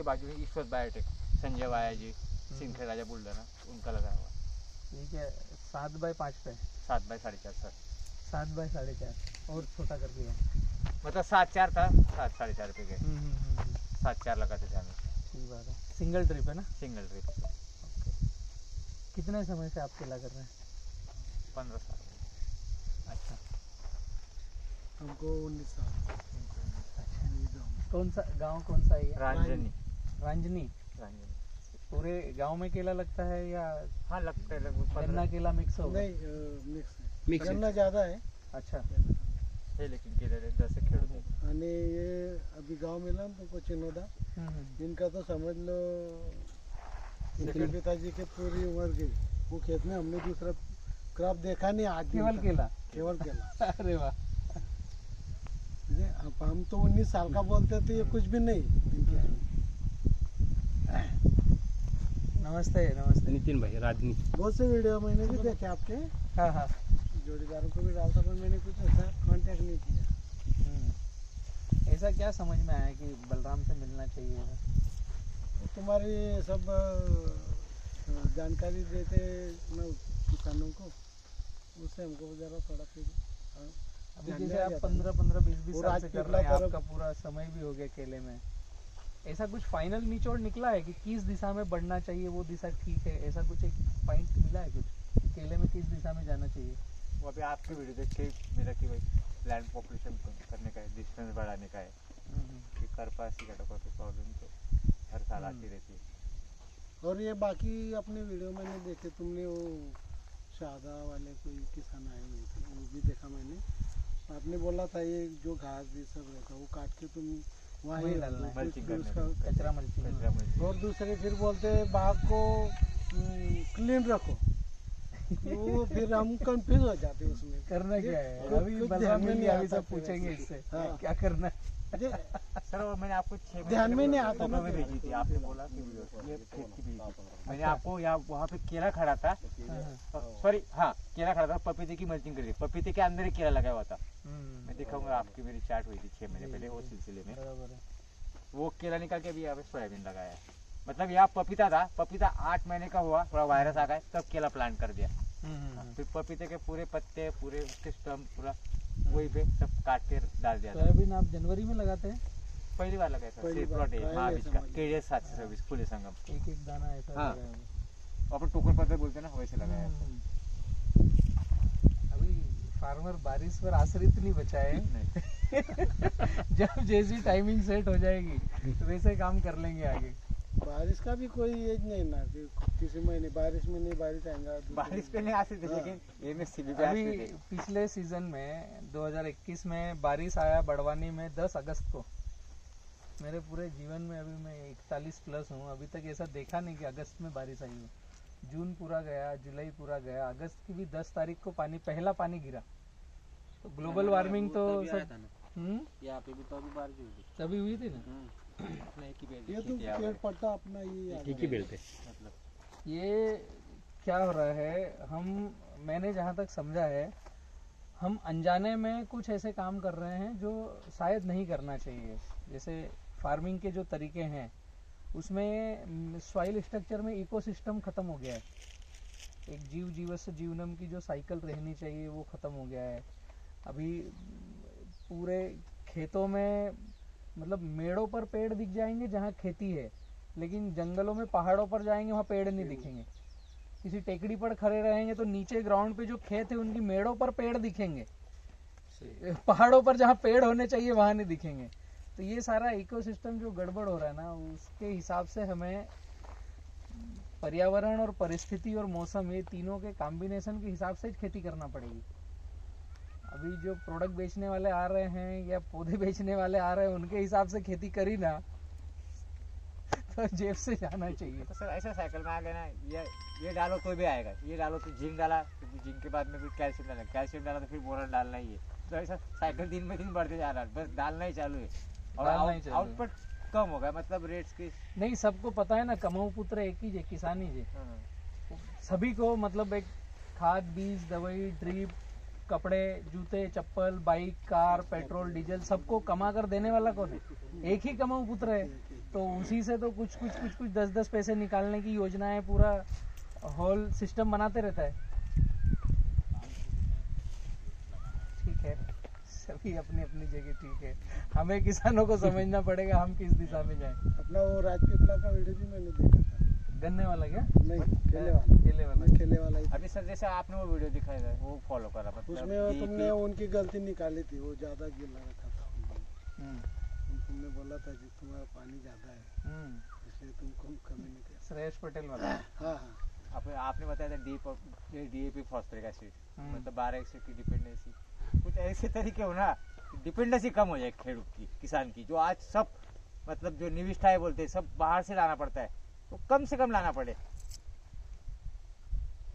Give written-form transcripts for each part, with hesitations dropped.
उसके बाजू में ईश्वर बायोटेक, संजय वाया जी, सिंह राजा बुल्ढाना, उनका लगाया हुआ। ये क्या 7x5 पे? 7x4.5 sir. 7x4.5 और छोटा कर दिया मतलब 7-4 था, 7-4.5 पे गए। 7-4 लगाते थे हमें। ठीक बात है। सिंगल ट्रिप है ना? Single trip. कितने समय से आप केला कर रहे हैं? 15 साल। अच्छा, हमको 19 साल। कौन सा गांव, कौन सा है? रांजनी। रांजनी। पूरे गांव में केला लगता है या? हाँ लगता है, लगभग गन्ना केला मिक्स होगा? नहीं, मिक्स गन्ना ज़्यादा है। अच्छा है, लेकिन केले 10 एक खेड़ थे। आणि ये अभी गांव मिला ना तुमको चिनोदा, इनका तो समझ लो मेरे पिताजी की पूरी उम्र गई वो खेत में। हमने दूसरा क्रॉप देखा नहीं आज केवल केला। केवल केला। अरे वाह। अब हम तो 19 साल का बोलते थे, ये कुछ भी नहीं इनके। नमस्ते। नमस्ते नितिन भाई, राजनी। बहुत से वीडियो मैंने भी देखे आपके, हाँ हाँ। जोड़ीदारों को भी डालता, पर मैंने कुछ ऐसा कांटेक्ट नहीं किया। ऐसा क्या समझ में आया कि बलराम से मिलना चाहिए? तुम्हारी सब जानकारी देते ना किसानों को, उससे हमको ज़रा थोड़ा फिर अभी जैसे आप 15-20 साल से कर रहे हैं, आपका पूरा समय भी हो गया केले में, ऐसा कुछ फाइनल निचोड़ निकला है कि किस दिशा में बढ़ना चाहिए, वो दिशा ठीक है, ऐसा कुछ एक पॉइंट मिला है कुछ केले में किस दिशा में जाना चाहिए? वो अभी आपके वीडियो देख के मेरा कि भाई लैंड पॉपुलेशन करने का है, डिस्टेंस बढ़ाने का है कि करपासी का प्रॉब्लम तो हर साल आती रहती है। और ये बाकी अपने वीडियो मैंने देखे, तुमने वो शादा वाले कोई किसान आए हुए थे, वो भी देखा मैंने। आपने बोला था ये जो घास भी सब रहता वो काट के तुम वहीं डालना है, कचरा मल्चिंग। और दूसरे फिर बोलते बाग को क्लीन रखो। वो फिर हम कंफ्यूज हो जाते हैं उसमें करना क्या है। अभी बलराम में अभी सब पूछेंगे इससे क्या करना है। सर और मैंने आपको 6 ध्यान में नहीं आता ना, भेजी थी, आपने बोला कि ये खेत की भेजी थी मैंने आपको। यहाँ वहाँ पे केला खड़ा था, सॉरी हाँ केला खड़ा था, पपीते की मल्चिंग करी थी, पपीते के अंदर ही केला लगाया हुआ था। मैं दिखाऊंगा आपकी, मेरी चार्ट हुई थी 6 महीने पहले उस सिलसिले में। वो केला निकाल के अभी यहाँ पे सोयाबीन लगाया है। मतलब यहाँ पपीता था, पपीता 8 महीने का हुआ, थोड़ा वायरस आ गया तब केला प्लांट कर दिया। फिर पपीते के पूरे पत्ते, पूरे उसके स्टम्प पूरा वही पे सब काट के डाल दिया। सोयाबीन आप जनवरी में लगाते हैं? पहली बार लगाया था, प्लॉट है महाबीज का, KDS 726 खुले संगम। एक दाना ऐसा हाँ। लगाया है। अपन टोकर पत्ते बोलते हैं ना, वैसे लगाया है। अभी फार्मर बारिश पर आश्रित नहीं बचा है। जब जैसी टाइमिंग सेट हो जाएगी तो वैसे काम कर लेंगे आगे। बारिश का भी कोई एज नहीं ना कि किसी महीने बारिश में नहीं बारिश आएगा, बारिश पे नहीं आती थी, लेकिन ये में सीबी पे अभी आती थी। पिछले सीजन में 2021 में बारिश आया बड़वानी में 10 अगस्त को। मेरे पूरे जीवन में अभी मैं 41 प्लस हूँ, अभी तक ऐसा देखा नहीं कि अगस्त में बारिश आई हो। जून पूरा गया, जुलाई पूरा गया, अगस्त की भी 10 तारीख को पहला पानी गिरा। तो ग्लोबल वार्मिंग तो सब यहाँ पे भी तो अभी बारिश हुई थी, तभी हुई थी ना। ये तो पेड़ पत्ता अपना एक ही बेल्ट है। मतलब ये क्या हो रहा है, मैंने जहाँ तक समझा है, हम अनजाने में कुछ ऐसे काम कर रहे हैं जो शायद नहीं करना चाहिए। जैसे फार्मिंग के जो तरीके हैं उसमें सॉइल स्ट्रक्चर में इकोसिस्टम खत्म हो गया है। एक जीवस्य जीवनम की जो साइकिल रहनी चाहिए वो खत्म हो गया है। अभी पूरे खेतों में मतलब मेड़ों पर पेड़ दिख जाएंगे जहाँ खेती है, लेकिन जंगलों में पहाड़ों पर जाएंगे वहाँ पेड़ नहीं दिखेंगे। किसी टेकड़ी पर खड़े रहेंगे तो नीचे ग्राउंड पे जो खेत है उनकी मेड़ों पर पेड़ दिखेंगे, पहाड़ों पर जहाँ पेड़ होने चाहिए वहाँ नहीं दिखेंगे। तो ये सारा इकोसिस्टम जो गड़बड़ हो रहा है ना, उसके हिसाब से हमें पर्यावरण और परिस्थिति और मौसम, ये तीनों के कॉम्बिनेशन के हिसाब से खेती करना पड़ेगी। अभी जो प्रोडक्ट बेचने वाले आ रहे हैं या पौधे बेचने वाले आ रहे हैं उनके हिसाब से खेती करी ना तो जेब से जाना चाहिए। तो सर ऐसा साइकिल में आ गया ना, ये डालो तो भी आएगा, ये डालो तो जिंक डाला, तो जिंक के बाद में फिर कैल्शियम डाला, कैल्शियम डाला तो फिर बोरॉन डालना ही है। तो ऐसा साइकिल दिन में दिन बढ़ते जा रहा है, बस डालना ही चालू है और आउटपुट कम हो गया। मतलब रेट्स की नहीं, सबको पता है ना, कमाऊ पुत्र एक ही जे, किसान ही जे। सभी को मतलब एक खाद, बीज, दवाई, ड्रिप, कपड़े, जूते, चप्पल, बाइक, कार, पेट्रोल, डीजल, सबको कमा कर देने वाला कौन है? एक ही कमाऊ पुत्र है। तो उसी से तो कुछ 10 पैसे निकालने की योजनाएं पूरा होल सिस्टम बनाते रहता है। ठीक है, सभी अपनी अपनी जगह ठीक है, हमें किसानों को समझना पड़ेगा हम किस दिशा में जाएं। अपना वो राजपीपला का वीडियो भी मैंने देखा था। गन्ने वाला क्या? नहीं, केले वाला ही। अभी सर जैसे आपने वो वीडियो दिखाया था वो फॉलो करा, मतलब उसमें तुमने उनकी गलती निकाली थी, वो ज्यादा गिला रखा था। तुमने बोला था कि तुम्हारा पानी ज्यादा है इसलिए तुमको कमी नहीं किया। श्रेयस पटेल वाला। हाँ हाँ, आपने बताया था DAP फॉस्फेरिक एसिड, मतलब 12 की डिपेंडेंसी, कुछ ऐसे तरीके हो ना डिपेंडेंसी कम हो जाए खेडूत की, किसान की, जो आज सब मतलब जो निविष्ठा है बोलते हैं सब बाहर से लाना पड़ता है, तो कम से कम लाना पड़े,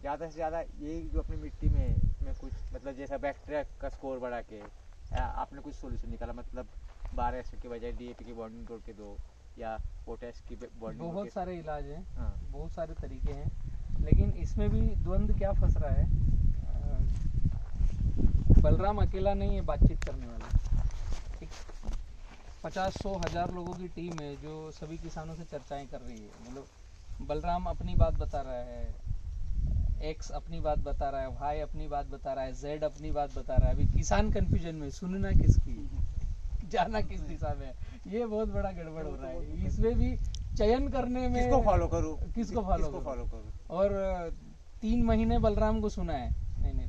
ज्यादा से ज्यादा यही जो अपनी मिट्टी में इसमें कुछ मतलब जैसा बैक्टीरिया का स्कोर बढ़ा के आपने कुछ सोल्यूशन निकाला, मतलब 12 एसिड के बजाय DAP की बॉन्डिंग तोड़ के दो या पोटैश की बॉन्डिंग। बहुत सारे इलाज हैं, हाँ। बहुत सारे तरीके हैं, लेकिन इसमें भी द्वंद क्या फंस रहा है, बलराम अकेला नहीं है बातचीत करने वाला, ठीक, 50-100,000 लोगों की टीम है जो सभी किसानों से चर्चाएं कर रही है। मतलब बलराम अपनी बात बता रहा है, एक्स अपनी बात बता रहा है, भाई अपनी बात बता रहा है, जेड अपनी बात बता रहा है। अभी किसान कंफ्यूजन में, सुनना किसकी, जाना किस दिशा में, ये बहुत बड़ा गड़बड़ हो रहा है। इसमें भी चयन करने में किसको फॉलो करूं, किसको फॉलो करूं। और 3 महीने बलराम को सुना है, नहीं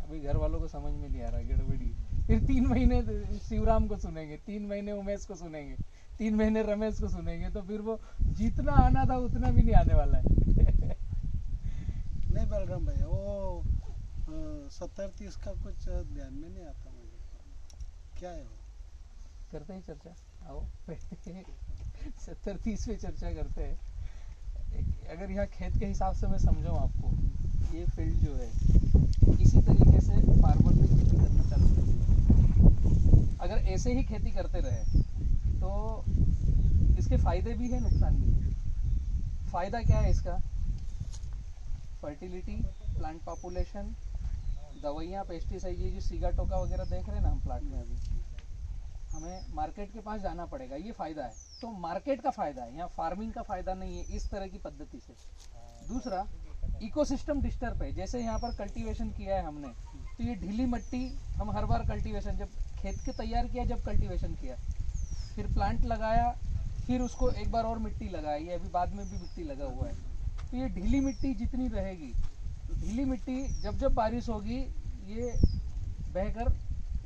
अभी घर वालों को समझ में नहीं आ रहा, गड़बड़ी। फिर 3 महीने शिवराम को सुनेंगे, 3 महीने उमेश को सुनेंगे, 3 महीने रमेश को सुनेंगे, तो फिर वो जितना आना था उतना भी नहीं आने वाला है। नहीं बलराम भैया, वो 70-30 का कुछ ध्यान में नहीं आता मुझे, क्या है वो? करते हैं चर्चा, आओ 70-30 पे चर्चा करते हैं। अगर यहाँ खेत के हिसाब से मैं समझाऊँ आपको, ये फील्ड जो है इसी तरीके से फार्मर ने खेती करना चालू कर दिया। अगर ऐसे ही खेती करते रहे तो इसके फायदे भी है, नुकसान भी है। फायदा क्या है इसका? फर्टिलिटी, प्लांट पॉपुलेशन, दवाइयाँ, पेस्टिसाइड, ये जो सिगाटोका वगैरह देख रहे हैं ना हम प्लांट में, अभी हमें मार्केट के पास जाना पड़ेगा, ये फायदा है। तो मार्केट का फायदा है, यहाँ फार्मिंग का फायदा नहीं है इस तरह की पद्धति से। दूसरा, इकोसिस्टम डिस्टर्ब है। जैसे यहाँ पर कल्टीवेशन किया है हमने, तो ये ढीली मिट्टी, हम हर बार कल्टीवेशन जब खेत के तैयार किया, जब कल्टीवेशन किया, फिर प्लांट लगाया, फिर उसको एक बार और मिट्टी लगाया, ये अभी बाद में भी मिट्टी लगा हुआ है। तो ये ढीली मिट्टी जितनी रहेगी, ढीली मिट्टी जब बारिश होगी ये बहकर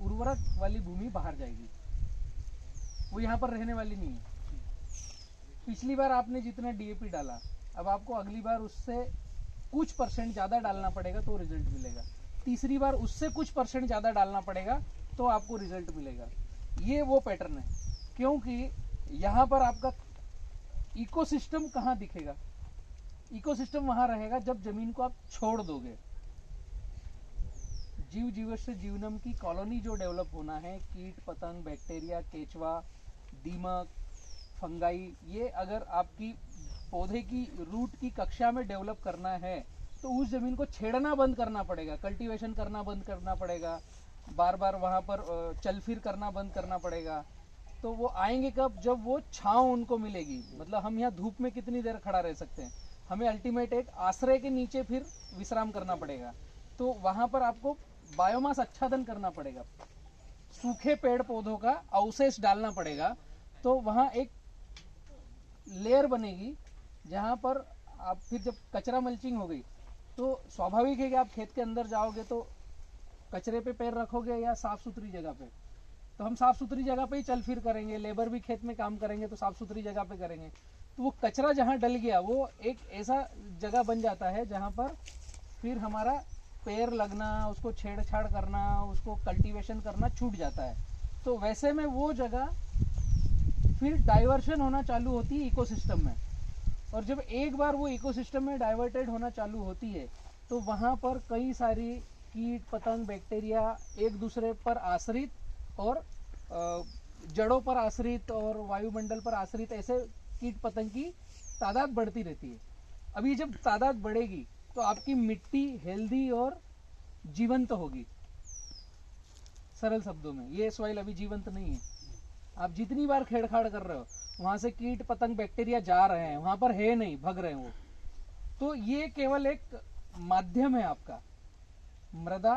उर्वरक वाली भूमि बाहर जाएगी, वो यहाँ पर रहने वाली नहीं है। पिछली बार आपने जितना DAP डाला, अब आपको अगली बार उससे कुछ % ज़्यादा डालना पड़ेगा तो रिजल्ट मिलेगा। तीसरी बार उससे कुछ % ज़्यादा डालना पड़ेगा तो आपको रिजल्ट मिलेगा। ये वो पैटर्न है, क्योंकि यहाँ पर आपका इकोसिस्टम कहाँ दिखेगा? इकोसिस्टम वहाँ रहेगा जब जमीन को आप छोड़ दोगे। जीव जीवस्य जीवनम की कॉलोनी जो डेवलप होना है, कीट पतंग, बैक्टीरिया, केचुआ, दीमक, फंगाई, ये अगर आपकी पौधे की रूट की कक्षा में डेवलप करना है तो उस जमीन को छेड़ना बंद करना पड़ेगा, कल्टीवेशन करना बंद करना पड़ेगा, बार बार वहाँ पर चल फिर करना बंद करना पड़ेगा। तो वो आएंगे कब? जब वो छांव उनको मिलेगी। मतलब हम यहाँ धूप में कितनी देर खड़ा रह सकते हैं, हमें अल्टीमेट एक आश्रय के नीचे फिर विश्राम करना पड़ेगा। तो वहाँ पर आपको बायोमास आच्छादन करना पड़ेगा, सूखे पेड़ पौधों का अवशेष डालना पड़ेगा, तो वहाँ एक लेयर बनेगी जहाँ पर आप फिर जब कचरा मल्चिंग हो गई तो स्वाभाविक है कि आप खेत के अंदर जाओगे तो कचरे पे पैर रखोगे या साफ सुथरी जगह पे। तो हम साफ सुथरी जगह पे ही चल फिर करेंगे, लेबर भी खेत में काम करेंगे तो साफ सुथरी जगह पे करेंगे। तो वो कचरा जहाँ डल गया वो एक ऐसा जगह बन जाता है जहाँ पर फिर हमारा पैर लगना, उसको छेड़छाड़ करना, उसको कल्टीवेशन करना छूट जाता है। तो वैसे में वो जगह फिर डाइवर्शन होना चालू होती है इकोसिस्टम में, और जब एक बार वो इकोसिस्टम में डाइवर्टेड होना चालू होती है तो वहाँ पर कई सारी कीट पतंग बैक्टीरिया एक दूसरे पर आश्रित और जड़ों पर आश्रित और वायुमंडल पर आश्रित ऐसे कीट पतंग की तादाद बढ़ती रहती है। अभी जब तादाद बढ़ेगी तो आपकी मिट्टी हेल्दी और जीवंत होगी। सरल शब्दों में ये सॉइल अभी जीवंत नहीं है, आप जितनी बार छेड़छाड़ कर रहे हो वहां से कीट पतंग बैक्टीरिया जा रहे हैं, वहां पर है नहीं, भग रहे हैं वो। तो ये केवल एक माध्यम है आपका। मृदा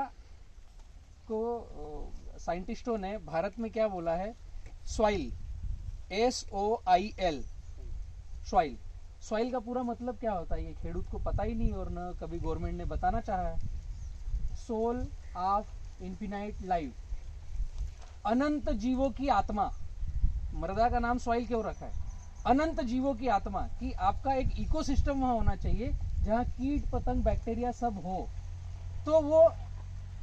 को साइंटिस्टों ने भारत में क्या बोला है, सॉइल, SOIL, सॉइल। सॉइल का पूरा मतलब क्या होता है ये खेडूत को पता ही नहीं, और न कभी गवर्नमेंट ने बताना चाहा है। सोल ऑफ इन्फिनाइट लाइफ, अनंत जीवों की आत्मा। मृदा का नाम सॉइल क्यों रखा है? अनंत जीवों की आत्मा, कि आपका एक इकोसिस्टम वहां होना चाहिए जहां कीट पतंग बैक्टीरिया सब हो, तो वो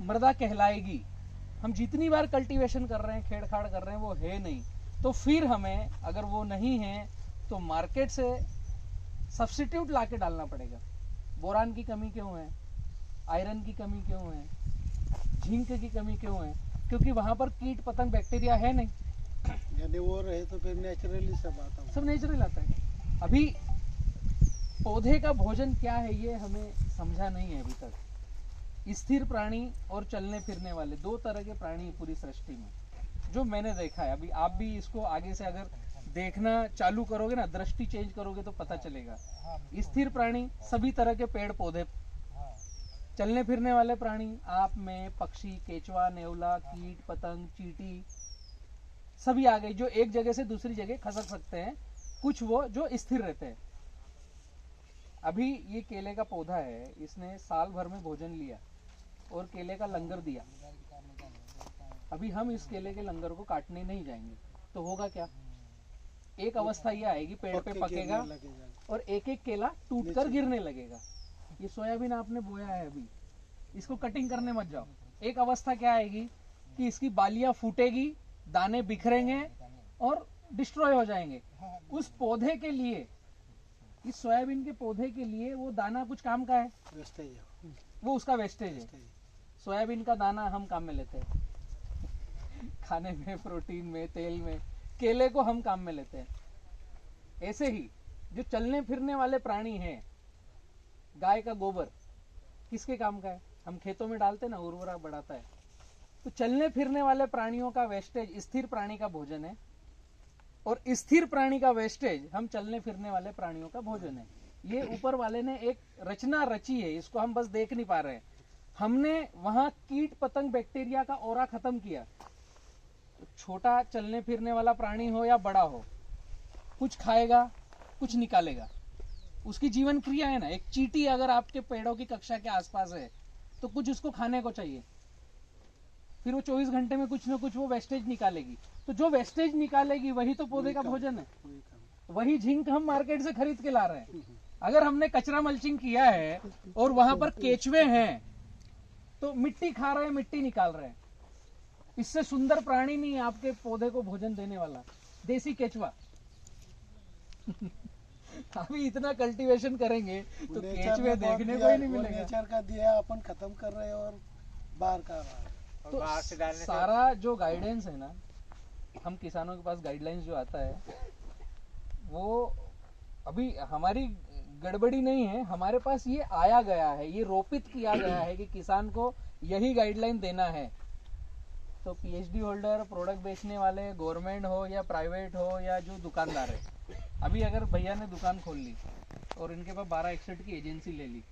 मृदा कहलाएगी। हम जितनी बार कल्टीवेशन कर रहे हैं, छेड़छाड़ कर रहे हैं, वो है नहीं। तो फिर हमें अगर वो नहीं है तो मार्केट से सब्स्टिट्यूट लाके डालना पड़ेगा। बोरान की कमी क्यों है, आयरन की कमी क्यों है, जिंक की कमी क्यों है? क्योंकि वहां पर कीट पतंग बैक्टीरिया है नहीं। यदि वो रहे तो फिर नेचुरली सब आता है। सब नेचुरल आता है। अभी पौधे का भोजन क्या है ये हमें समझा नहीं है अभी तक। स्थिर प्राणी और चलने फिरने वाले, दो तरह के प्राणी पूरी सृष्टि में जो मैंने देखा है। अभी आप भी इसको आगे से अगर देखना चालू करोगे ना, दृष्टि चेंज करोगे तो पता चलेगा। स्थिर प्राणी सभी तरह के पेड़ पौधे, चलने फिरने वाले प्राणी आप में पक्षी, केचवा, नेवला, कीट पतंग, चींटी सभी आ गए जो एक जगह से दूसरी जगह खसक सकते हैं। कुछ वो जो स्थिर रहते हैं। अभी ये केले का पौधा है, इसने साल भर में भोजन लिया और केले का लंगर दिया। अभी हम इस केले के लंगर को काटने नहीं जाएंगे तो होगा क्या? एक अवस्था ये आएगी, पेड़ पे पकेगा और एक एक केला टूटकर गिरने लगेगा। ये सोयाबीन आपने बोया है, अभी इसको कटिंग करने मत जाओ। एक अवस्था क्या आएगी कि इसकी बालियां फूटेगी, दाने बिखरेंगे और डिस्ट्रॉय हो जाएंगे। उस पौधे के लिए, इस सोयाबीन के पौधे के लिए वो दाना कुछ काम का है, वो उसका वेस्टेज है। सोयाबीन का दाना हम काम में लेते हैं खाने में, प्रोटीन में, तेल में। केले को हम काम में लेते हैं। ऐसे ही जो चलने फिरने वाले प्राणी हैं, गाय का गोबर किसके काम का है? हम खेतों में डालते ना, उर्वरक बढ़ाता है। तो चलने फिरने वाले प्राणियों का वेस्टेज स्थिर प्राणी का भोजन है, और स्थिर प्राणी का वेस्टेज हम चलने फिरने वाले प्राणियों का भोजन है। ये ऊपर वाले ने एक रचना रची है, इसको हम बस देख नहीं पा रहे हैं। हमने वहां कीट पतंग बैक्टीरिया का ओरा खत्म किया। तो छोटा चलने फिरने वाला प्राणी हो या बड़ा हो, कुछ खाएगा, कुछ निकालेगा। उसकी जीवन क्रिया है ना। एक चींटी अगर आपके पेड़ों की कक्षा के आसपास है तो कुछ उसको खाने को चाहिए, फिर वो 24 घंटे में कुछ ना कुछ वो वेस्टेज निकालेगी। तो जो वेस्टेज निकालेगी वही तो पौधे का भोजन है। वही जिंक हम मार्केट से खरीद के ला रहे हैं। अगर हमने कचरा मल्चिंग किया है और वहां पर केचुए हैं तो मिट्टी खा रहे हैं, मिट्टी निकाल रहे हैं। इससे सुंदर प्राणी नहीं है आपके पौधे को भोजन देने वाला, देसी केचुआ। अभी इतना कल्टीवेशन करेंगे तो केचुए देखने को ही नहीं मिलेगा। नेचर का दिया अपन खत्म कर रहे हैं और बाहर का रहा है। तो बाहर से डालने से सारा जो गाइडेंस है ना, हम किसानों के पास गाइडलाइंस जो आता है वो अभी हमारी गड़बड़ी नहीं है, हमारे पास ये आया गया है, ये रोपित किया गया है कि किसान को यही गाइडलाइन देना है। तो पीएचडी होल्डर, प्रोडक्ट बेचने वाले, गवर्नमेंट हो या प्राइवेट हो या जो दुकानदार है, अभी अगर भैया ने दुकान खोल ली और इनके पास 1261 की एजेंसी ले ली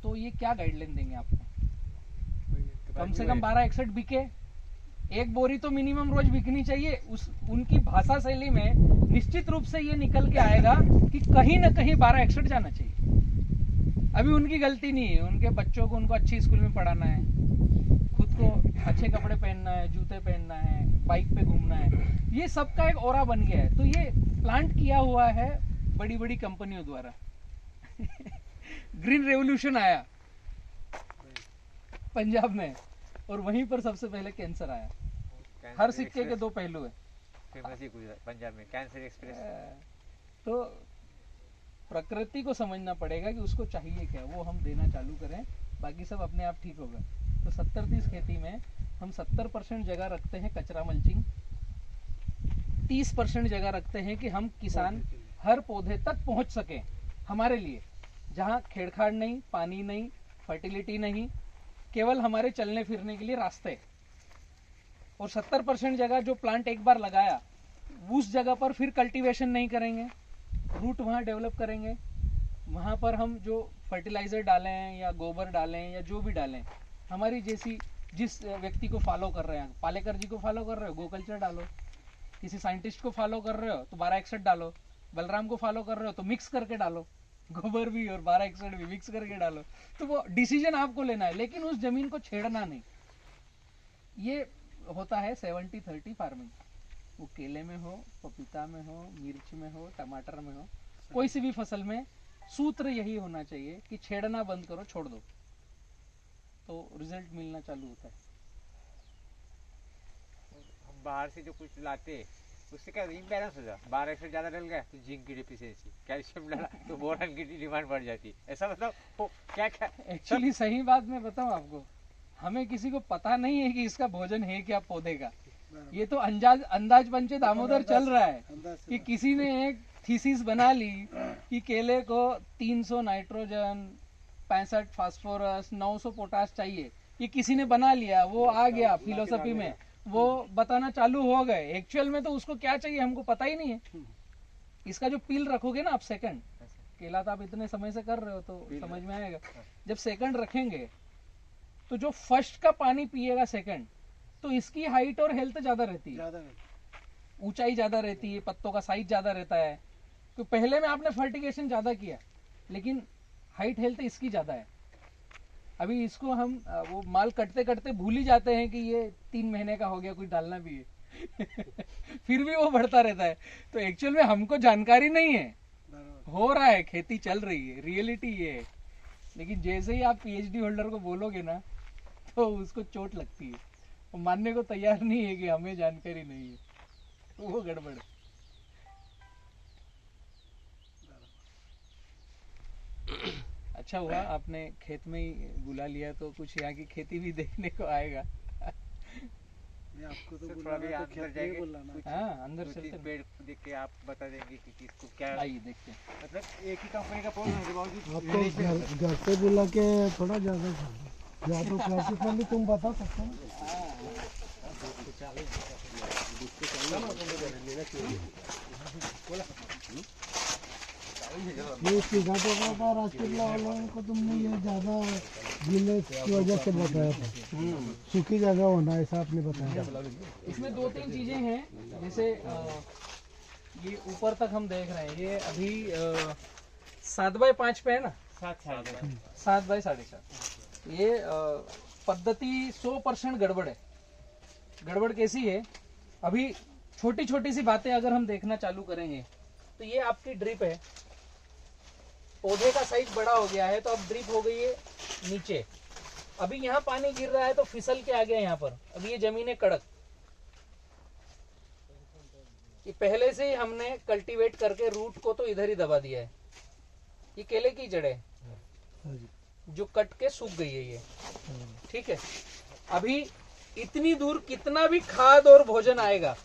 तो ये क्या गाइडलाइन देंगे आपको? कम से कम 1261 बिके, एक बोरी तो मिनिमम रोज बिकनी चाहिए। उनकी भाषा शैली में निश्चित रूप से ये निकल के आएगा कि कहीं ना कहीं 1261 जाना चाहिए। अभी उनकी गलती नहीं है, उनके बच्चों को उनको अच्छी स्कूल में पढ़ाना है, खुद को अच्छे कपड़े पहनना है, जूते पहनना है, बाइक पे घूमना है। ये सबका एक ओरा बन गया है। तो ये प्लांट किया हुआ है बड़ी बड़ी कंपनियों द्वारा। ग्रीन रेवोल्यूशन आया पंजाब में और वहीं पर सबसे पहले कैंसर आया। हर सिक्के के दो पहलू है। फेमस ही गुजरात पंजाब में कैंसर एक्सप्रेस। तो प्रकृति को समझना पड़ेगा कि उसको चाहिए क्या, वो हम देना चालू करें, बाकी सब अपने आप ठीक होगा। तो 70-30 खेती में हम 70% जगह रखते हैं कचरा मल्चिंग, 30% जगह रखते हैं कि हम किसान हर पौधे तक पहुंच सके हमारे लिए, जहां छेड़छाड़ नहीं, पानी नहीं, फर्टिलिटी नहीं, केवल हमारे चलने फिरने के लिए रास्ते। और 70% जगह जो प्लांट एक बार लगाया उस जगह पर फिर कल्टीवेशन नहीं करेंगे, रूट वहाँ डेवलप करेंगे, वहाँ पर हम जो फर्टिलाइजर डालें या गोबर डालें या जो भी डालें, हमारी जैसी जिस व्यक्ति को फॉलो कर रहे हैं, पालेकर जी को फॉलो कर रहे हो गोकल्चर डालो, किसी साइंटिस्ट को फॉलो कर रहे हो तो 1261 डालो, बलराम को फॉलो कर रहे हो तो मिक्स करके डालो, गोबर भी और 1261 भी मिक्स करके डालो। तो वो डिसीजन आपको लेना है, लेकिन उस जमीन को छेड़ना नहीं। ये होता है 70-30 फार्मिंग, वो केले में हो, पपीता में हो, मिर्च में हो, टमाटर में हो, कोई सी भी फसल में सूत्र यही होना चाहिए कि छेड़ना बंद करो, छोड़ दो, तो रिजल्ट मिलना चालू होता है। हम बाहर से जो कुछ लाते उससे क्या इम्बैलेंस हो जाता, 12 ज्यादा डल गया तो जिंक की डिफिशियंसी, कैल्शियम डाला तो बोरॉन की डिमांड बढ़ जाती, ऐसा मतलब क्या क्या एक्चुअली सही बात मैं बताऊं आपको, हमें किसी को पता नहीं है कि इसका भोजन है क्या पौधे का। ये तो अंदाज पंचे दामोदर चल रहा है कि किसी ने एक थीसिस बना ली कि केले को 300 नाइट्रोजन, 65 फास्फोरस, 900 पोटाश चाहिए, ये किसी ने बना लिया, वो आ गया फिलोसफी में, वो बताना चालू हो गए। एक्चुअल में तो उसको क्या चाहिए हमको पता ही नहीं है। इसका जो पील रखोगे ना आप सेकंड, केला तो आप इतने समय से कर रहे हो तो समझ में आएगा, जब सेकंड रखेंगे तो जो फर्स्ट का पानी पिएगा सेकंड, तो इसकी हाइट और हेल्थ ज्यादा रहती है, ऊंचाई ज्यादा रहती है, पत्तों का साइज ज्यादा रहता है। तो पहले में आपने फर्टिगेशन ज्यादा किया, लेकिन हाइट हेल्थ इसकी ज्यादा है। अभी इसको हम वो माल कटते कटते भूल ही जाते हैं कि ये 3 महीने का हो गया, कुछ डालना भी है फिर भी वो बढ़ता रहता है। तो एक्चुअल में हमको जानकारी नहीं है, हो रहा है, खेती चल रही है, रियलिटी ये है। लेकिन जैसे ही आप पीएचडी होल्डर को बोलोगे ना तो उसको चोट लगती है, वो मानने को तैयार नहीं है कि हमें जानकारी नहीं है, तो वो गड़बड़ है। अच्छा हुआ आपने खेत में ही बुला लिया, तो कुछ यहाँ की खेती भी देखने को आएगा। आपको तो थोड़ा भी अंदर जाएंगे, हाँ अंदर चलते हैं, पेड़ देख के आप बता देंगे कि किसको क्या, आइए देखते हैं। मतलब एक ही कंपनी का पौधा होने के बावजूद आपको घर पे बुला के थोड़ा ज्यादा या तो क्लासिक में भी तुम बता सकते हो। ये सीधा तो था राजपिल्ला वालों को तुमने ये ज्यादा गीले की वजह से बताया था, सूखी जगह होना ऐसा आपने बताया। इसमें 2-3 चीजें हैं, जैसे ये ऊपर तक हम देख रहे हैं, ये अभी 7x5 पे है ना, 7x7.5। ये पद्धति 100% गड़बड़ है। गड़बड़ कैसी है, अभी छोटी छोटी सी बातें अगर हम देखना चालू करेंगे तो ये आपकी ड्रिप है, पौधे का साइज बड़ा हो गया है तो अब ड्रिप हो गई है नीचे, अभी यहाँ पानी गिर रहा है तो फिसल के आ गया यहाँ पर। अभी ये जमीन है कड़क, ये पहले से ही हमने कल्टीवेट करके रूट को तो इधर ही दबा दिया है। ये केले की जड़ें जो कट के सूख गई है ये, ठीक है। अभी इतनी दूर कितना भी खाद और भोजन आएगा,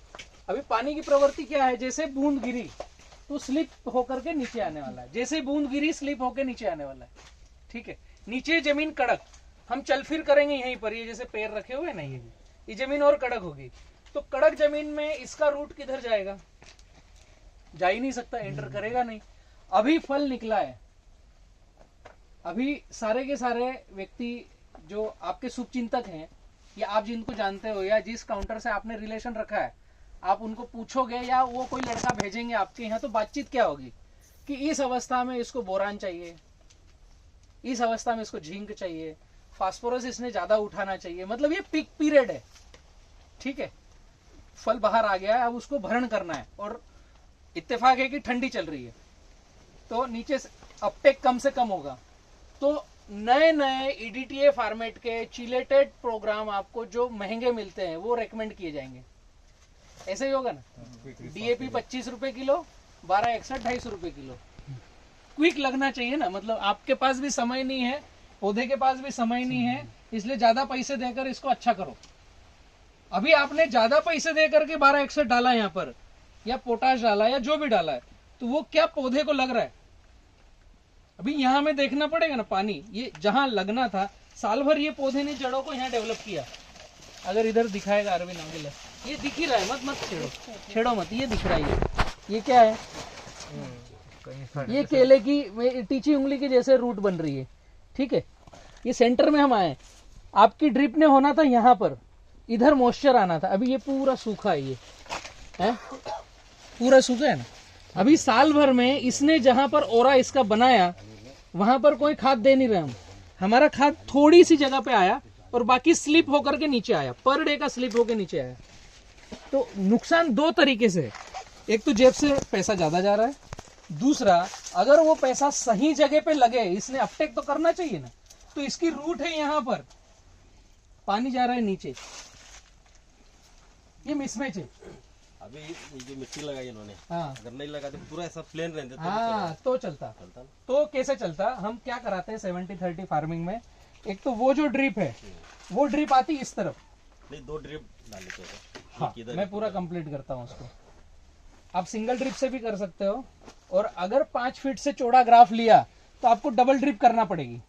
अभी पानी की प्रवृत्ति क्या है, जैसे बूंद गिरी तो स्लिप होकर के नीचे आने वाला है, जैसे बूंद गिरी स्लिप होकर नीचे आने वाला है, ठीक है। नीचे जमीन कड़क, हम चल फिर करेंगे यहीं पर, ये जैसे पैर रखे हुए ना, ये जमीन और कड़क होगी, तो कड़क जमीन में इसका रूट किधर जाएगा, जा ही नहीं सकता, एंटर करेगा नहीं। अभी फल निकला है, अभी सारे के सारे व्यक्ति जो आपके शुभचिंतक हैं या आप जिनको जानते हो या जिस काउंटर से आपने रिलेशन रखा है, आप उनको पूछोगे या वो कोई लड़का भेजेंगे आपके यहाँ, तो बातचीत क्या होगी कि इस अवस्था में इसको बोरान चाहिए, इस अवस्था में इसको जिंक चाहिए, फास्फोरस इसने ज्यादा उठाना चाहिए, मतलब ये पीक पीरियड है, ठीक है। फल बाहर आ गया है, अब उसको भरण करना है, और इत्तेफाक है कि ठंडी चल रही है तो नीचे से अपटेक कम से कम होगा। तो नए नए EDTA फॉर्मेट के चिलेटेड प्रोग्राम आपको जो महंगे मिलते हैं वो रेकमेंड किए जाएंगे, ऐसे ही होगा ना। DAP 25 रुपए किलो, 1261 250 रुपए किलो। क्विक लगना चाहिए ना, मतलब आपके पास भी समय नहीं है, पौधे के पास भी समय नहीं है, इसलिए ज्यादा पैसे देकर इसको अच्छा करो। अभी आपने ज्यादा पैसे देकर के 1261 डाला यहाँ पर, या पोटाश डाला या जो भी डाला है, तो वो क्या पौधे को लग रहा है। अभी यहाँ में देखना पड़ेगा ना, पानी ये जहां लगना था, साल भर ये पौधे ने जड़ों को यहाँ डेवलप किया। अगर इधर दिखाएगा अरविंद आगे ये दिख ही रहा है, मत छेड़ो मत, ये दिख रहा है। ये क्या है? ये केले की टीची उंगली के जैसे रूट बन रही है, ठीक है। ये सेंटर में हम आए, आपकी ड्रिप ने होना था यहाँ पर, इधर मॉइस्चर आना था। अभी ये पूरा सूखा है, ये है पूरा सूखा है ना। अभी साल भर में इसने जहां पर ओरा इसका बनाया वहां पर कोई खाद दे नहीं रहे हम। हमारा खाद थोड़ी सी जगह पे आया और बाकी स्लिप होकर के नीचे आया, पर डे का स्लिप होकर नीचे आया। तो नुकसान दो तरीके से, एक तो जेब से पैसा ज्यादा जा रहा है, दूसरा अगर वो पैसा सही जगह पे लगे, इसने अपटेक तो करना चाहिए ना। तो इसकी रूट है यहाँ पर, पानी जा रहा है नीचे, ये मिसमैच है। अभी ये जो मिट्टी लगाई इन्होंने, हाँ अगर नहीं लगाते पूरा ऐसा प्लेन रहते तो चलता। तो कैसे चलता? हम क्या कराते हैं 70-30 फार्मिंग में, एक तो वो जो ड्रिप है वो ड्रिप आती इस तरफ, नहीं 2 ड्रिप डाल लेते हैं। हाँ मैं पूरा कंप्लीट करता हूँ उसको। आप सिंगल ड्रिप से भी कर सकते हो, और अगर 5 फीट से चौड़ा ग्राफ लिया तो आपको डबल ड्रिप करना पड़ेगी।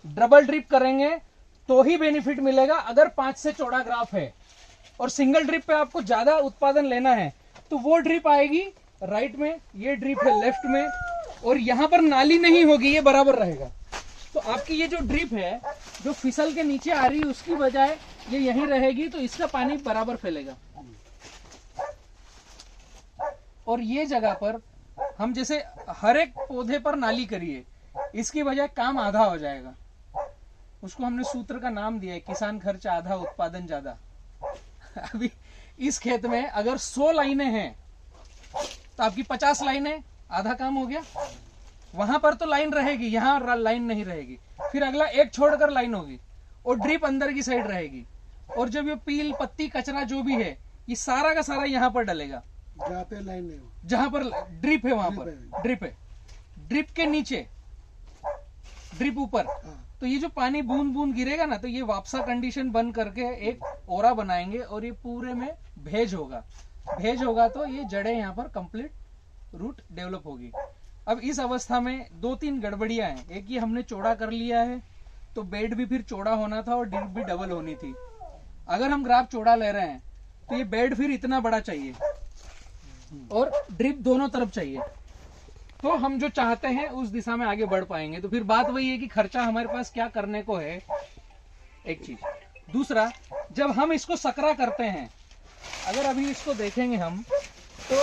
डबल ड्रिप करेंगे तो ही बेनिफिट मिलेगा अगर 5 से चौड़ा ग्राफ है। और सिंगल ड्रिप पे आपको ज्यादा उत्पादन लेना है तो वो ड्रिप आएगी राइट में, ये ड्रिप है लेफ्ट में, और यहाँ पर नाली नहीं होगी, ये बराबर रहेगा। तो आपकी ये जो ड्रिप है जो फिसल के नीचे आ रही है उसकी बजाय ये यहीं रहेगी, तो इसका पानी बराबर फैलेगा। और ये जगह पर हम जैसे हर एक पौधे पर नाली करिए, इसकी बजाय काम आधा हो जाएगा। उसको हमने सूत्र का नाम दिया है, किसान खर्च आधा उत्पादन ज्यादा। अभी इस खेत में अगर 100 लाइनें हैं तो आपकी 50 लाइनें, आधा काम हो गया। वहां पर तो लाइन रहेगी, यहाँ लाइन नहीं रहेगी। फिर अगला एक छोड़कर लाइन होगी और ड्रिप अंदर की साइड रहेगी। और जब ये पील पत्ती कचरा जो भी है ये सारा का सारा यहाँ पर डलेगा, जहाँ पे लाइन नहीं हो, जहां पर ड्रिप है वहां पर ड्रिप है। ड्रिप के नीचे, ड्रिप ऊपर, तो ये जो पानी बूंद बूंद गिरेगा ना, तो ये वापसा कंडीशन बन करके एक ओरा बनाएंगे और ये पूरे में भेज होगा। भेज होगा तो ये जड़ें यहाँ पर कंप्लीट रूट डेवलप होगी। अब इस अवस्था में 2-3 गड़बड़ियां हैं। एक ये हमने चौड़ा कर लिया है तो बेड भी फिर चौड़ा होना था और ड्रिप भी डबल होनी थी। अगर हम ग्राफ चौड़ा ले रहे हैं तो ये बेड फिर इतना बड़ा चाहिए और ड्रिप दोनों तरफ चाहिए, तो हम जो चाहते हैं उस दिशा में आगे बढ़ पाएंगे। तो फिर बात वही है कि खर्चा हमारे पास क्या करने को है, एक चीज। दूसरा, जब हम इसको सकरा करते हैं, अगर अभी इसको देखेंगे हम तो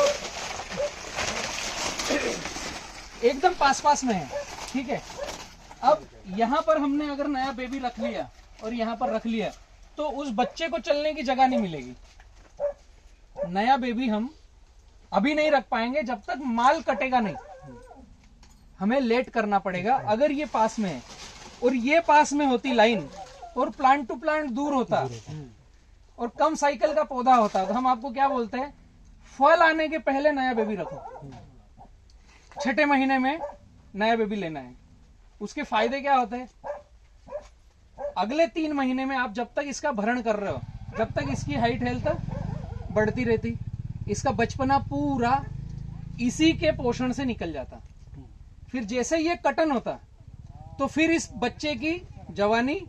एकदम पास में है, ठीक है। अब यहाँ पर हमने अगर नया बेबी रख लिया और यहाँ पर रख लिया तो उस बच्चे को चलने की जगह नहीं मिलेगी। नया बेबी हम अभी नहीं रख पाएंगे जब तक माल कटेगा नहीं, हमें लेट करना पड़ेगा। अगर ये पास में है और ये पास में होती लाइन और प्लांट टू प्लांट दूर होता और कम साइकिल का पौधा होता, तो हम आपको क्या बोलते हैं, फल आने के पहले नया बेबी रखो। 6ठे महीने में नया बेबी लेना है। उसके फायदे क्या होते हैं, अगले 3 महीने में आप जब तक इसका भरण कर रहे हो, जब तक इसकी हाइट हेल्थ बढ़ती रहती, इसका बचपना पूरा इसी के पोषण से निकल जाता। फिर जैसे ये कटन होता तो फिर इस बच्चे की जवानी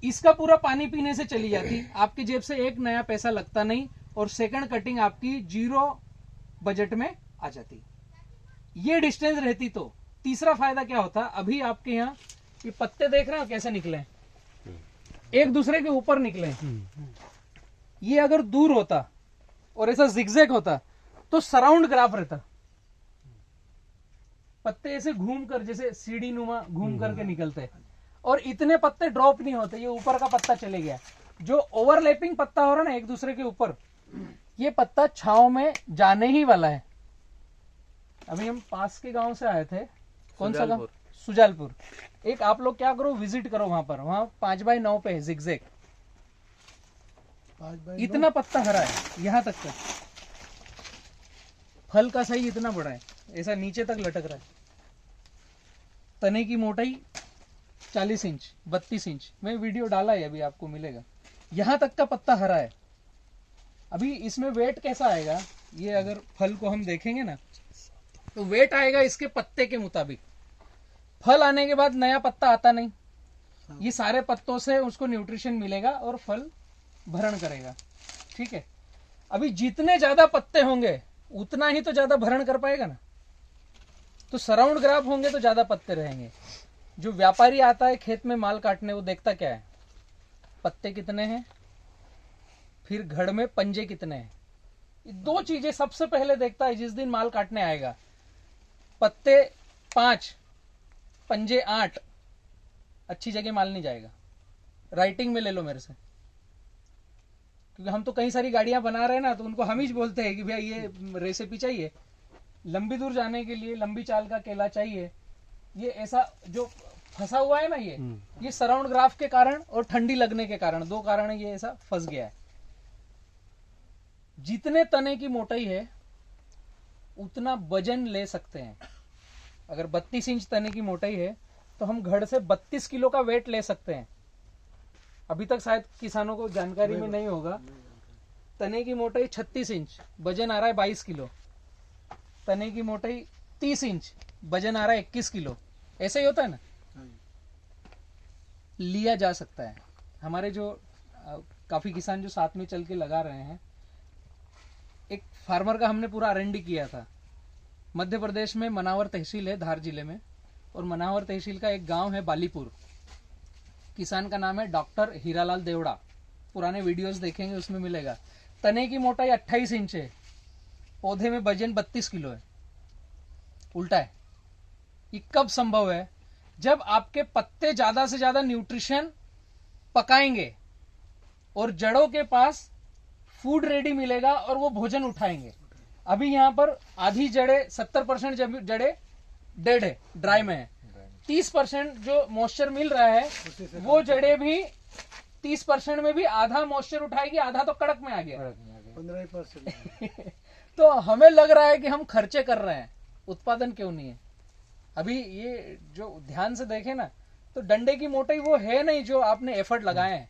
इसका पूरा पानी पीने से चली जाती, आपकी जेब से एक नया पैसा लगता नहीं और सेकंड कटिंग आपकी 0 बजट में आ जाती। ये डिस्टेंस रहती तो तीसरा फायदा क्या होता, अभी आपके यहाँ ये पत्ते देख रहे हो कैसे निकले, एक दूसरे के ऊपर निकले। ये अगर दूर होता और ऐसा जिगजैग होता तो सराउंड ग्राफ रहता, पत्ते ऐसे घूम कर जैसे सीढ़ी नुमा घूम करके निकलते और इतने पत्ते ड्रॉप नहीं होते। ये ऊपर का पत्ता चले गया, जो ओवरलैपिंग पत्ता हो रहा है ना एक दूसरे के ऊपर, ये पत्ता छांव में जाने ही वाला है। अभी हम पास के गांव से आए थे, कौन सा गांव, सुजालपुर। एक आप लोग क्या करो, विजिट करो वहां पर, वहां 5x9 पे है जिगजैग, इतना पत्ता हरा है यहां तक का, फल का साइज इतना बड़ा है, ऐसा नीचे तक लटक रहा है। तने की मोटाई 40 इंच 32 इंच, मैं वीडियो डाला है अभी, आपको मिलेगा। यहां तक का पत्ता हरा है। अभी इसमें वेट कैसा आएगा, ये अगर फल को हम देखेंगे ना तो वेट आएगा इसके पत्ते के मुताबिक। फल आने के बाद नया पत्ता आता नहीं, ये सारे पत्तों से उसको न्यूट्रिशन मिलेगा और फल भरण करेगा, ठीक है। अभी जितने ज्यादा पत्ते होंगे उतना ही तो ज्यादा भरण कर पाएगा ना, तो सराउंड ग्राफ होंगे तो ज्यादा पत्ते रहेंगे। जो व्यापारी आता है खेत में माल काटने, वो देखता क्या है, पत्ते कितने हैं, फिर घड़ में पंजे कितने हैं। ये दो चीजें सबसे पहले देखता है जिस दिन माल काटने आएगा। पत्ते 5, पंजे 8, अच्छी जगह माल नहीं जाएगा। राइटिंग में ले लो मेरे से, क्योंकि हम तो कई सारी गाड़ियां बना रहे हैं ना, तो उनको हम ही बोलते हैं कि भैया ये रेसिपी चाहिए, लंबी दूर जाने के लिए लंबी चाल का केला चाहिए। ये ऐसा जो फंसा हुआ है ना, ये सराउंड ग्राफ के कारण और ठंडी लगने के कारण, दो कारण ये ऐसा फंस गया है। जितने तने की मोटाई है उतना वजन ले सकते हैं। अगर 32 इंच तने की मोटाई है तो हम घड़ से 32 किलो का वेट ले सकते हैं। अभी तक शायद किसानों को जानकारी में नहीं होगा। तने की मोटाई 36 इंच, वजन आ रहा है 22 किलो। तने की मोटाई 30 इंच, वजन आ रहा है 21 किलो। ऐसे ही होता है ना, लिया जा सकता है। हमारे जो काफी किसान जो साथ में चल के लगा रहे हैं, एक फार्मर का हमने पूरा R&D किया था। मध्य प्रदेश में मनावर तहसील है, धार जिले में, और मनावर तहसील का एक गांव है बालीपुर। किसान का नाम है डॉक्टर हीरालाल देवड़ा। पुराने वीडियोस देखेंगे उसमें मिलेगा। तने की मोटाई 28 इंच है, पौधे में वजन 32 किलो है। उल्टा है। ये कब संभव है? जब आपके पत्ते ज्यादा से ज्यादा न्यूट्रिशन पकाएंगे और जड़ों के पास फूड रेडी मिलेगा और वो भोजन उठाएंगे। अभी यहाँ पर आधी जड़े 70% जड़े डेड है, ड्राई में है। 30% जो मॉइस्चर मिल रहा है वो जड़े भी 30% में भी आधा मॉइस्चर उठाएगी, आधा तो कड़क में आ गया। 15%। तो हमें लग रहा है कि हम खर्चे कर रहे हैं, उत्पादन क्यों नहीं है? अभी ये जो ध्यान से देखे ना, तो डंडे की मोटाई वो है नहीं जो आपने एफर्ट लगाए हैं।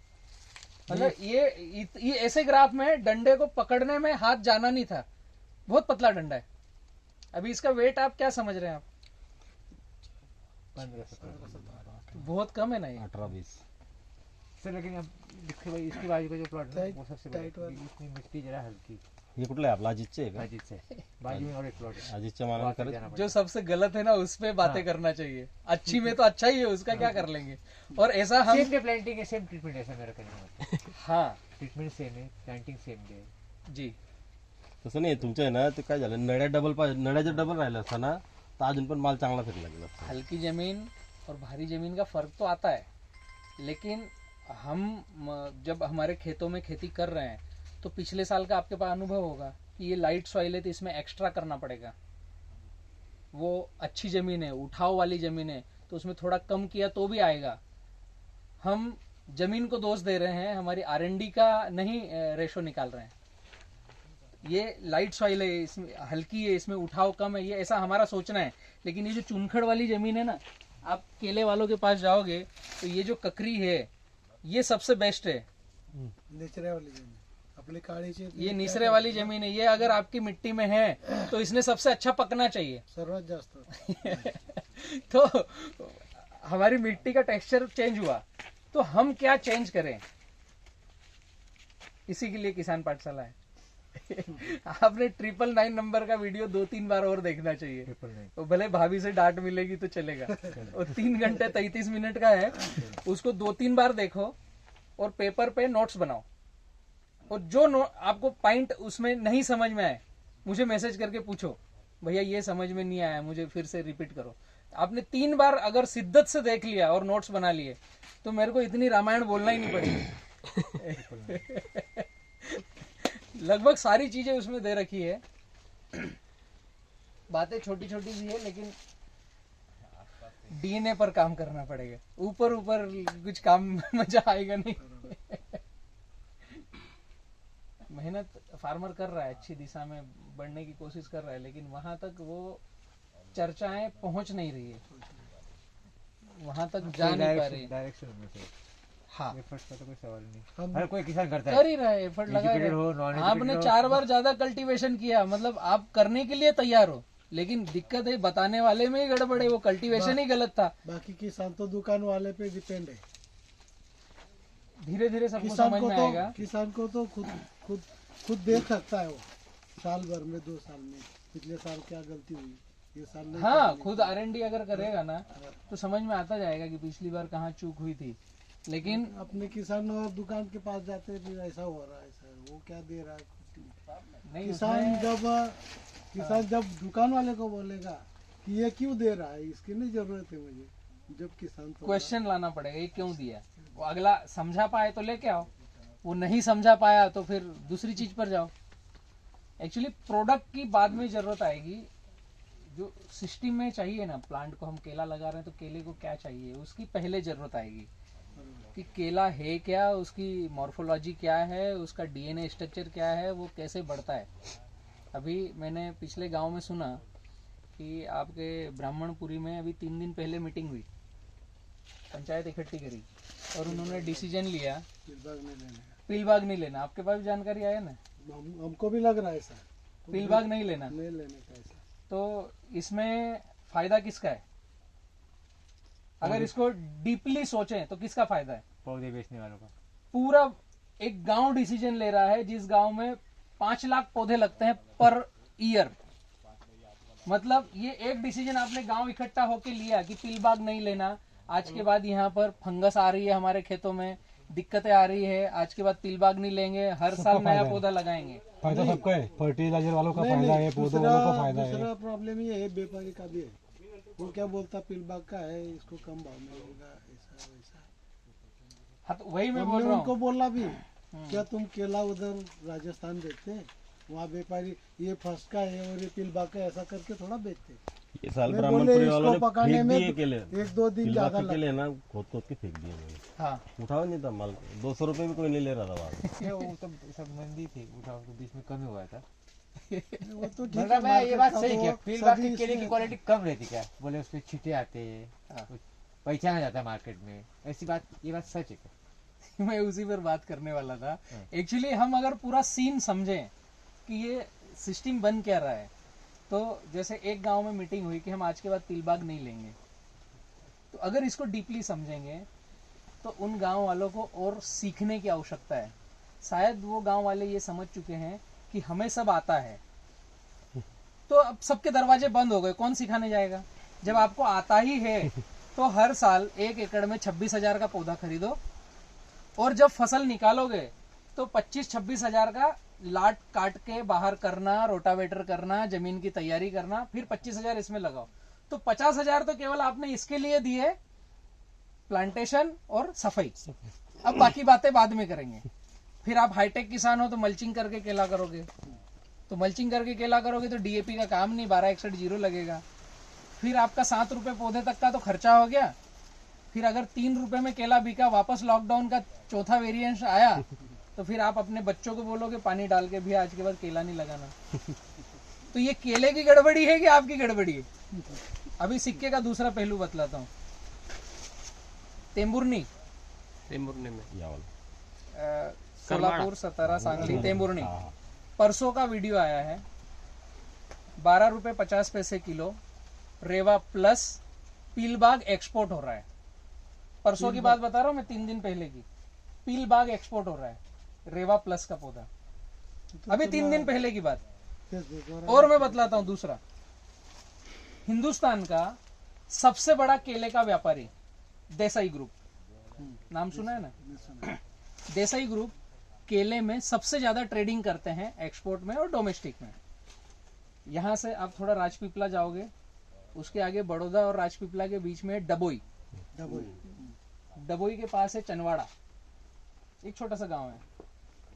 मतलब ये ऐसे ग्राफ में डंडे को पकड़ने में हाथ जाना नहीं था। बहुत पतला डंडा है। अभी इसका वेट आप क्या समझ रहे हैं? आप 15-17 बहुत कम है ना ये। 18-20 सर। लेकिन अब इसके इसकी बाजू का जो प्लॉट है वो सबसे टाइट बड़ा, इसमें मिट्टी जरा हल्की। हे कुठलं आहे आपलं अजितचे आहे का? अजीत से बाजू में और एक प्लॉट है, अजितच्या मानाने वहाँ तक करत जाना पड़ेगा। जो सबसे गलत है ना उस पे बातें करना चाहिए। अच्छी में तो अच्छा ही है, उसका क्या कर लेंगे। और ऐसा हम सेम डे प्लांटिंग है, सेम ट्रीटमेंट ऐसा मेरा कहने का मतलब। हाँ ट्रीटमेंट सेम है, प्लांटिंग सेम डे। जी, तसं नाही तुमचं आहे ना, ते काय झालं, नड्या जर डबल राहिलं असता ना तर अजून पण माल चांगला फिरला गेला असता। हल्की जमीन और भारी जमीन का फर्क तो आता है, लेकिन हम जब हमारे खेतों में खेती कर रहे हैं तो पिछले साल का आपके पास अनुभव होगा कि ये लाइट सॉइल है तो इसमें एक्स्ट्रा करना पड़ेगा। वो अच्छी जमीन है, उठाव वाली जमीन है, तो उसमें थोड़ा कम किया तो भी आएगा। हम जमीन को दोष दे रहे हैं, हमारी R&D का नहीं रेशो निकाल रहे हैं। ये लाइट सॉइल है, इसमें हल्की है, इसमें उठाव कम है, ये ऐसा हमारा सोचना है। लेकिन ये जो चुनखड़ वाली जमीन है ना, आप केले वालों के पास जाओगे तो ये जो ककरी है ये सबसे बेस्ट है। निचऱ्या वाली जमीन आपली काळीची ये निसरे वाली जमीन है, ये अगर आपकी मिट्टी में है तो इसने सबसे अच्छा पकना चाहिए। सर्वात जास्त। तो हमारी मिट्टी का टेक्सचर चेंज हुआ, तो हम क्या चेंज करें? इसी के लिए किसान पाठशाला है। आपने 999 नंबर का वीडियो 2-3 बार और देखना चाहिए। तो भले भाभी से डांट मिलेगी तो चलेगा। और 3 घंटे 33 मिनट का है, उसको 2-3 बार देखो और पेपर पे नोट्स बनाओ। और जो आपको पॉइंट उसमें नहीं समझ में आए, मुझे मैसेज करके पूछो, भैया ये समझ में नहीं आया, मुझे फिर से रिपीट करो। आपने 3 बार अगर शिद्दत से देख लिया और नोट्स बना लिए तो मेरे को इतनी रामायण बोलना ही नहीं पड़ेगी। लगभग सारी चीजें उसमें दे रखी है। बातें छोटी छोटी सी है, लेकिन DNA पर काम करना पड़ेगा। ऊपर ऊपर कुछ काम मजा आएगा नहीं। मेहनत फार्मर कर रहा है, अच्छी दिशा में बढ़ने की कोशिश कर रहा है, लेकिन वहां तक वो चर्चाएं पहुंच नहीं रही है, वहां तक जा नहीं पा रही है। डायरेक्शन में से हाँ, एफर्ट का तो कोई सवाल नहीं। हर कोई किसान करता है, कर ही रहा है, एफर्ट लगा एजुकेटेड हो, नॉन एजुकेटेड आपने हो। 4 बार ज्यादा कल्टीवेशन किया, मतलब आप करने के लिए तैयार हो, लेकिन दिक्कत है बताने वाले में ही गड़बड़ है। वो कल्टीवेशन ही गलत था। बाकी किसान तो दुकान वाले पे डिपेंड है। धीरे धीरे सबको समझ में आएगा। किसान को तो खुद देख सकता है वो, साल भर में 2 साल में पिछले साल क्या गलती हुई, ये साल नहीं हाँ, करनी। खुद R&D अगर करेगा ना तो समझ में आता जाएगा कि पिछली बार कहाँ चूक हुई थी। लेकिन अपने किसान और दुकान के पास जाते भी ऐसा हो रहा है, ऐसा है, वो क्या दे रहा है कुछ नहीं। किसान जब दुकान वाले को बोलेगा कि ये क्यों दे रहा है, इसकी नहीं जरूरत है मुझे, जब किसान तो क्वेश्चन लाना पड़ेगा, ये क्यों दिया। वो अगला समझा पाए तो लेके आओ, वो नहीं समझा पाया तो फिर दूसरी चीज पर जाओ। एक्चुअली प्रोडक्ट की बाद में जरूरत आएगी, जो सिस्टम में चाहिए ना, प्लांट को हम केला लगा रहे हैं तो केले को क्या चाहिए, उसकी पहले जरूरत आएगी कि केला है क्या, उसकी मॉर्फोलॉजी क्या है, उसका DNA स्ट्रक्चर क्या है, वो कैसे बढ़ता है। अभी मैंने पिछले गांव में सुना कि आपके ब्राह्मणपुरी में अभी 3 दिन पहले मीटिंग हुई, पंचायत इकट्ठी करी और उन्होंने डिसीजन लिया पीलबाग नहीं लेना। आपके पास भी जानकारी आया ना? हमको भी लग रहा है ऐसा, पीलबाग नहीं लेना। नहीं लेने का ऐसा। तो इसमें फायदा किसका है? अगर इसको डीपली सोचें तो किसका फायदा है? पौधे बेचने वालों का। पूरा एक गांव डिसीजन ले रहा है जिस गांव में 5 लाख पौधे लगते हैं पर ईयर। मतलब ये एक डिसीजन आपने गांव इकट्ठा होके लिया कि पीलबाग नहीं लेना, आज के बाद यहाँ पर फंगस आ रही है, हमारे खेतों में दिक्कतें आ रही है, आज के बाद पीलबाग नहीं लेंगे, हर साल नया पौधा लगाएंगे। फायदा सबका है, फर्टिलाइजर वालों का फायदा है, पौधों वालों का फायदा है। दूसरा प्रॉब्लम ये है, व्यापारी का भी है, वो क्या बोलता पीलबाग का है, इसको कम भाव में मिलेगा, ऐसा वैसा। हाँ, तो वही मैं बोल हमने रहा उनको हूँ। बोला भी, क्या तुम केला उधर राजस्थान बेचते हैं, वहाँ व्यापारी ये फर्स्ट का है और ये पीलबाग का, ऐसा करके थोड़ा बेचते हैं। ये साल मैं ब्राह्मणपुरी बोले वालों ने इसको पकाने फेंक में दिए केले, 1-2 दिन पिलबाग ज्यादा के केले ना खोद के फेंक दिए मैंने। हाँ, उठाओ नहीं था माल, 200 रुपए भी कोई नहीं ले रहा था वहाँ। ये वो सब मंदी थी, उठाओ तो बीच में कम हुआ था। वो तो ठीक मतलब है, मैं ये मार्केट बात का सही तो किया, पीलबाग सभी के केले की इसमें- क्वालिटी कम रहती क्या, बोले उसपे छींटे आते हैं, हाँ। कुछ पहचाना जाता है मार्केट में, ऐसी बात, ये बात सच है क्या? मैं उसी पर बात करने वाला था। एक्चुअली हम अगर पूरा सीन समझें कि ये सिस्टम बन क्या रहा है, तो जैसे एक गांव में मीटिंग हुई कि हम आज के बाद पीलबाग नहीं लेंगे, तो अगर इसको डीपली समझेंगे तो उन गांव वालों को और सीखने की आवश्यकता है। शायद वो गांव वाले ये समझ चुके हैं कि हमें सब आता है, तो अब सबके दरवाजे बंद हो गए, कौन सिखाने जाएगा? जब आपको आता ही है तो हर साल 1 एकड़ में 26,000 का पौधा खरीदो, और जब फसल निकालोगे तो 25-26 हजार का लाट काट के बाहर करना, रोटावेटर करना, जमीन की तैयारी करना, फिर 25,000 इसमें लगाओ। तो 50,000 तो केवल आपने इसके लिए दिए, प्लांटेशन और सफाई। अब बाकी बातें बाद में करेंगे। फिर आप हाईटेक किसान हो तो मल्चिंग करके केला करोगे, तो मल्चिंग करके केला करोगे तो DAP का काम नहीं, 1261 लगेगा। फिर आपका 7 रुपए पौधे तक का तो खर्चा हो गया। फिर अगर 3 रुपए में केला बिका, वापस लॉकडाउन का चौथा वेरिएंट आया, तो फिर आप अपने बच्चों को बोलोगे पानी डाल के भी आज के बाद केला नहीं लगाना। तो ये केले की गड़बड़ी है कि आपकी गड़बड़ी है? अभी सिक्के का दूसरा पहलू बतलाता हूँ। तेंबुर्नी, टेंबुर्नी में या वाला सोलापुर, सतारा, सांगली, तेंबुर्नी, परसों का वीडियो आया है। 12 रुपए 50 पैसे किलो रेवा प्लस पीलबाग एक्सपोर्ट हो रहा है। परसों की बात बता रहा हूँ मैं, 3 दिन पहले की। पीलबाग एक्सपोर्ट हो रहा है, रेवा प्लस का पौधा, अभी 3 दिन पहले की बात। और मैं बतलाता हूँ दूसरा, हिंदुस्तान का सबसे बड़ा केले का व्यापारी देसाई ग्रुप, नाम सुना है ना? देसाई ग्रुप केले में सबसे ज्यादा ट्रेडिंग करते हैं, एक्सपोर्ट में और डोमेस्टिक में। यहां से आप थोड़ा राजपीपला जाओगे, उसके आगे बड़ौदा और राजपीपला के बीच में डबोई, डबोई के पास है चनवाड़ा, एक छोटा सा गांव है।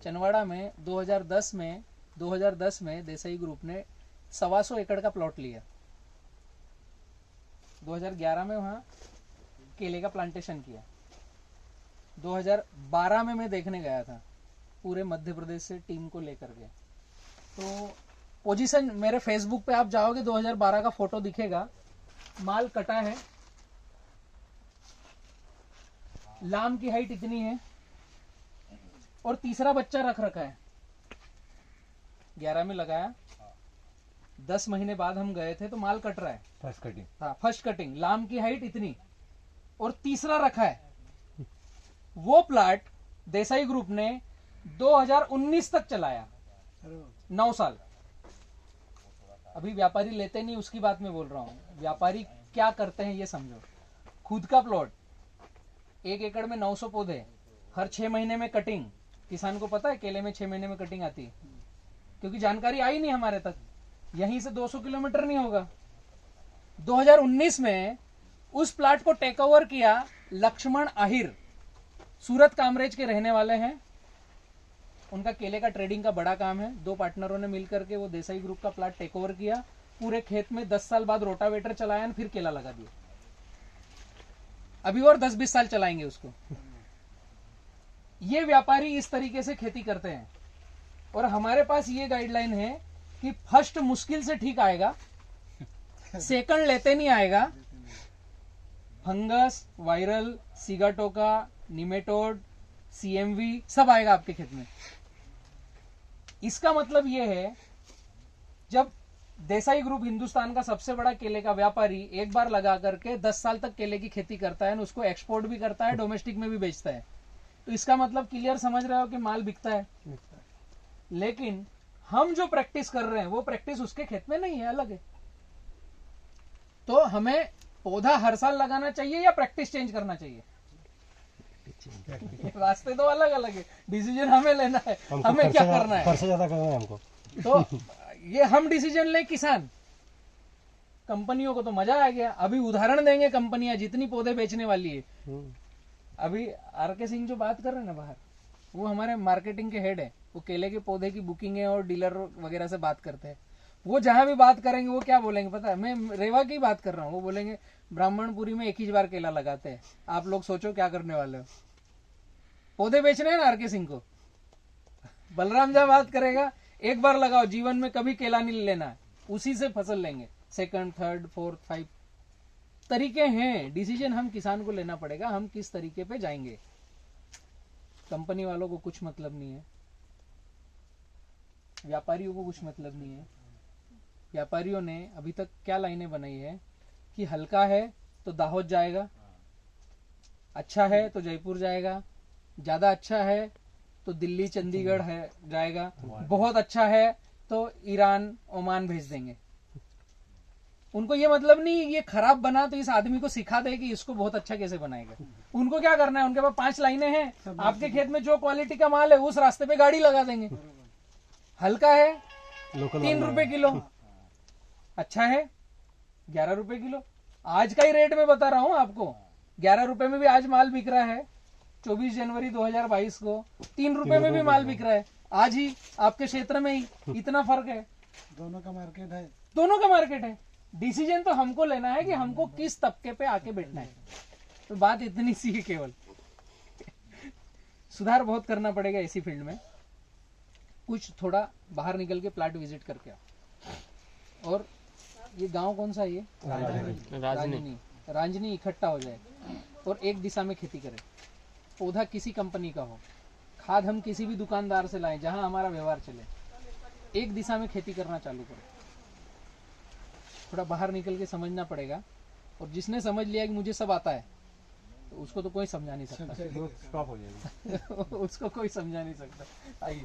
चनवाड़ा में 2010 में देसाई ग्रुप ने 125 एकड़ का प्लॉट लिया। 2011 में वहां केले का प्लांटेशन किया। 2012 में मैं देखने गया था, पूरे मध्य प्रदेश से टीम को लेकर के। तो पोजीशन मेरे फेसबुक पे आप जाओगे, 2012 का फोटो दिखेगा, माल कटा है, लाम की हाइट इतनी है और तीसरा बच्चा रख रखा है। 11 में लगाया, 10 महीने बाद हम गए थे तो माल कट रहा है, फर्स्ट कटिंग। हाँ, फर्स्ट कटिंग, लाम की हाइट इतनी और तीसरा रखा है। वो प्लाट देसाई ग्रुप ने 2019 तक चलाया, अरे वाह, 9 साल। अभी व्यापारी लेते नहीं, उसकी बात मैं बोल रहा हूँ। व्यापारी क्या करते हैं ये समझो। खुद का प्लॉट, 1 एकड़ में 900 पौधे, हर 6 महीने में कटिंग। किसान को पता है केले में 6 महीने में कटिंग आती है, क्योंकि जानकारी आई नहीं हमारे तक। यहीं से 200 किलोमीटर नहीं होगा। 2019 में उस प्लाट को टेक ओवर किया लक्ष्मण आहिर, सूरत कामरेज के रहने वाले हैं। उनका केले का ट्रेडिंग का बड़ा काम है। 2 पार्टनरों ने मिलकर के वो देसाई ग्रुप का प्लाट टेक ओवर किया। पूरे खेत में 10 साल बाद रोटावेटर चलाया, फिर केला लगा दिया। अभी और 10-20 साल चलाएंगे उसको। ये व्यापारी इस तरीके से खेती करते हैं। और हमारे पास ये गाइडलाइन है कि फर्स्ट मुश्किल से ठीक आएगा, सेकंड लेते नहीं आएगा। Fungus, viral, sigatoka, nematode, CMV सब आएगा आपके खेत में। इसका मतलब यह है, जब देसाई ग्रुप हिंदुस्तान का सबसे बड़ा केले का व्यापारी एक बार लगा करके 10 साल तक केले की खेती करता है, उसको एक्सपोर्ट भी करता है, डोमेस्टिक में भी बेचता है, तो इसका मतलब क्लियर समझ रहे हो कि माल बिकता है। लेकिन हम जो प्रैक्टिस कर रहे हैं वो प्रैक्टिस उसके खेत में नहीं है, अलग है। तो हमें पौधा हर साल लगाना चाहिए या प्रैक्टिस चेंज करना चाहिए? रास्ते तो अलग अलग है, डिसीजन हमें लेना है, हमें क्या करना है। खर्चा ज्यादा करना है हमको। तो ये हम डिसीजन ले, किसान। कंपनियों को तो मजा आ गया। अभी उदाहरण देंगे कंपनियां जितनी पौधे बेचने वाली है। अभी आरके सिंह जो बात कर रहे हैं ना बाहर, वो हमारे मार्केटिंग के हेड है। वो केले के पौधे की बुकिंग है और डीलर वगैरह से बात करते हैं। वो जहां भी बात करेंगे वो क्या बोलेंगे पता है? मैं रेवा की बात कर रहा हूँ। वो बोलेंगे ब्राह्मणपुरी में एक ही बार केला लगाते हैं, आप लोग सोचो क्या करने वाले हो। पौधे बेचने हैं ना आरके सिंह को। बलराम जहां बात करेगा, एक बार लगाओ, जीवन में कभी केला नहीं लेना है, उसी से फसल लेंगे। 2nd, 3rd, 4th, 5 तरीके हैं। डिसीजन हम किसान को लेना पड़ेगा, हम किस तरीके पे जाएंगे। कंपनी वालों को कुछ मतलब नहीं है, व्यापारियों को कुछ मतलब नहीं है। व्यापारियों ने अभी तक क्या लाइनें बनाई है कि हल्का है तो दाहोद जाएगा, अच्छा है तो जयपुर जाएगा, ज्यादा अच्छा है तो दिल्ली चंडीगढ़ है जाएगा, बहुत अच्छा है तो ईरान ओमान भेज देंगे। उनको ये मतलब नहीं ये खराब बना तो इस आदमी को सिखा दे कि इसको बहुत अच्छा कैसे बनाएगा। उनको क्या करना है, उनके पास 5 लाइनें हैं, आपके खेत में जो क्वालिटी का माल है उस रास्ते पे गाड़ी लगा देंगे। हल्का है 3 रुपए किलो, अच्छा है 11 रुपए किलो। आज का ही रेट में बता रहा हूं आपको, 11 रुपए में भी आज माल बिक रहा है। 24 जनवरी 2022 को 3 रुपए में भी माल बिक रहा है, आज ही आपके क्षेत्र में ही। इतना फर्क है, दोनों का मार्केट है। दोनों का मार्केट है। डिसीजन तो हमको लेना है कि हमको किस तबके पे आके बैठना है। तो बात इतनी सी है केवल। सुधार बहुत करना पड़ेगा इसी फील्ड में। कुछ थोड़ा बाहर निकल के प्लाट विजिट करके आओ। और ये गांव कौन सा है? ये रांजनी इकट्ठा हो जाए और एक दिशा में खेती करें। पौधा किसी कंपनी का हो, खाद हम किसी भी दुकानदार से लाएं, जहां हमारा व्यवहार चले। एक दिशा में खेती करना चालू करें। थोड़ा बाहर निकल के समझना पड़ेगा। और जिसने समझ लिया कि मुझे सब आता है, तो उसको तो कोई समझा नहीं सकता। स्टॉप हो जाएगी। उसको कोई समझा नहीं सकता। आइए।